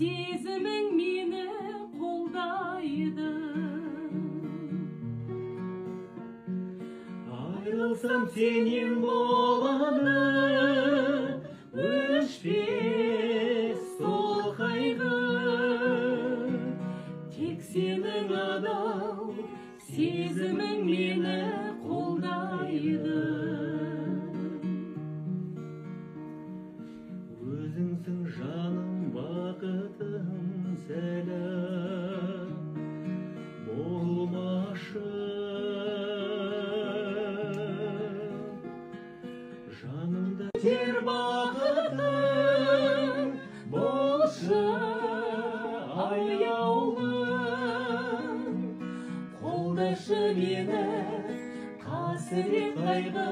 сезімің мені қолдайды. Айрылсам сенен болады өшпес сол қайғы, тек сенің адал сезімің мені қолдайды. Өзіңсің жаным бақытым, сәлем болмашы. Жанымда тер бақытым болшы аяулым, қолдашы мені қасірет қайғы